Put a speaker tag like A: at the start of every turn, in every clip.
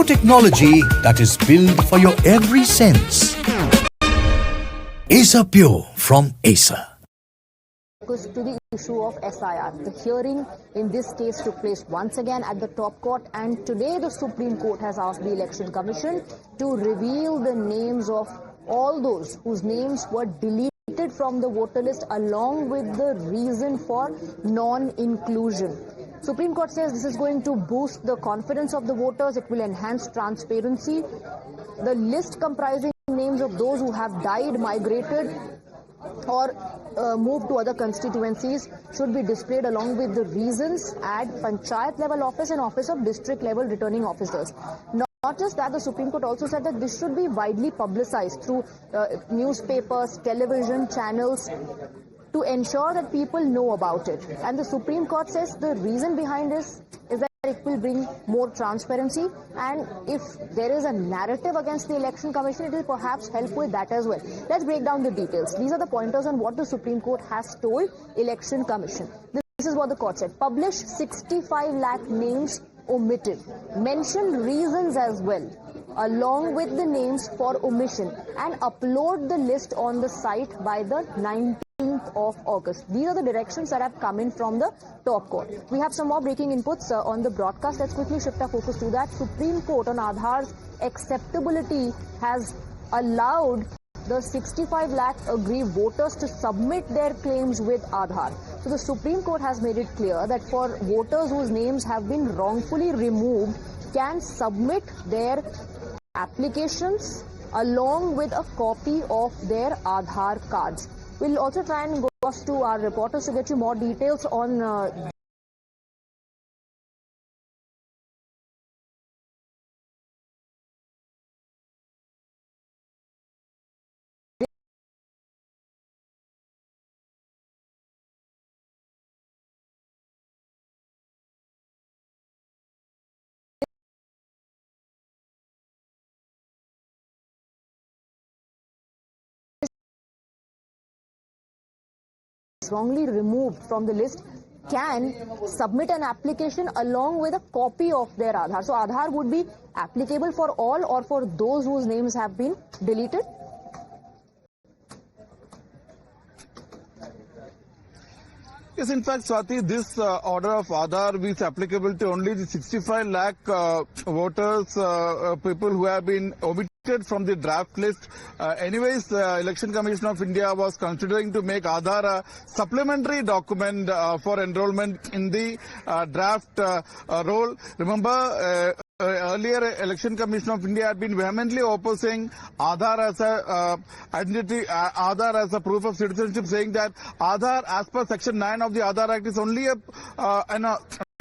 A: technology that is built for your every sense. Acer Pure from Acer.
B: To the issue of SIR. The hearing in this case took place once again at the top court, and today the Supreme Court has asked the Election Commission to reveal the names of all those whose names were deleted from the voter list along with the reason for non-inclusion. Supreme Court says this is going to boost the confidence of the voters, it will enhance transparency. The list comprising names of those who have died, migrated or moved to other constituencies should be displayed along with the reasons at Panchayat level office and office of district level returning officers. Not just that, the Supreme Court also said that this should be widely publicized through newspapers, television channels to ensure that people know about it. And the Supreme Court says the reason behind this is that it will bring more transparency, and if there is a narrative against the Election Commission, it will perhaps help with that as well. Let's break down the details. These are the pointers on what the Supreme Court has told Election Commission. This is what the court said. Publish 65 lakh names omitted. Mention reasons as well, along with the names for omission, and upload the list on the site by the 19th of August. These are the directions that have come in from the top court. We have some more breaking inputs on the broadcast. Let's quickly shift our focus to that. Supreme Court on Aadhar's acceptability has allowed the 65 lakh aggrieved voters to submit their claims with Aadhar. So the Supreme Court has made it clear that for voters whose names have been wrongfully removed can submit their applications along with a copy of their Aadhar cards. We'll also try and go to our reporters to get you more details on wrongly removed from the list can submit an application along with a copy of their Aadhar. So Aadhar would be applicable for all or for those whose names have been deleted?
C: Yes, in fact, Swati, this order of Aadhar is applicable to only the 65 lakh voters, people who have been omitted from the draft list. Anyways, the Election Commission of India was considering to make Aadhar a supplementary document for enrollment in the draft roll. Remember, earlier, Election Commission of India had been vehemently opposing Aadhar as a identity, Aadhar as a proof of citizenship, saying that Aadhar, as per Section 9 of the Aadhar Act, is only a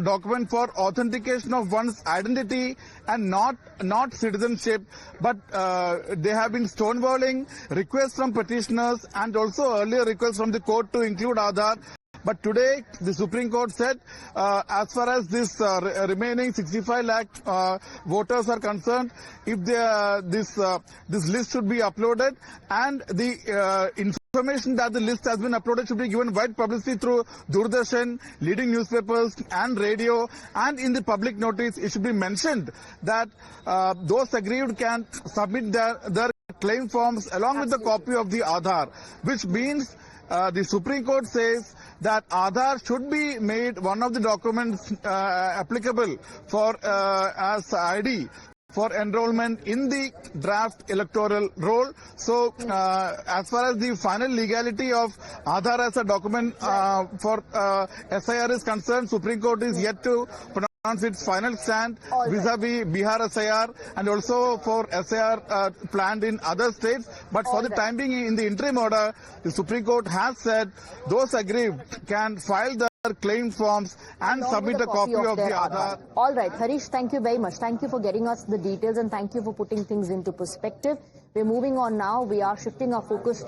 C: document for authentication of one's identity and not citizenship. But they have been stonewalling requests from petitioners and also earlier requests from the court to include Aadhar. But today, the Supreme Court said, as far as this remaining 65 lakh voters are concerned, if this list should be uploaded, and the information that the list has been uploaded should be given wide publicity through Doordarshan, leading newspapers and radio, and in the public notice, it should be mentioned that those aggrieved can submit their claim forms along with the copy of the Aadhar, which means the Supreme Court says that Aadhar should be made one of the documents applicable for as ID for enrollment in the draft electoral roll. So, as far as the final legality of Aadhar as a document for SIR is concerned, Supreme Court is yet to pronounce its final stand vis-a-vis Bihar SIR and also for SIR planned in other states. But for the time being, in the interim order, the Supreme Court has said those aggrieved can file their claim forms and submit a copy of the Aadhar.
B: All right, Harish, thank you very much. Thank you for getting us the details and thank you for putting things into perspective. We're moving on now. We are shifting our focus to